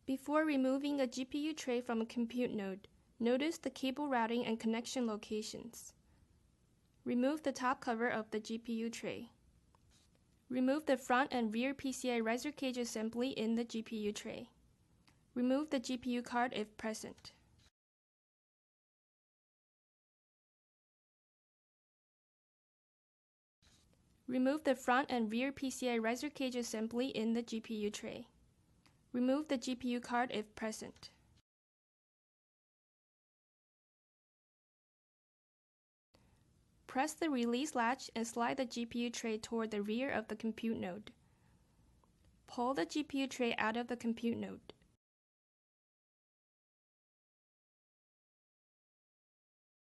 Before removing a GPU tray from a compute node, notice the cable routing and connection locations. Remove the top cover of the GPU tray. Remove the front and rear PCI riser cage assembly in the GPU tray. Remove the GPU card if present. Remove the front and rear PCI riser cage assembly in the GPU tray. Remove the GPU card if present. Press the release latch and slide the GPU tray toward the rear of the compute node. Pull the GPU tray out of the compute node.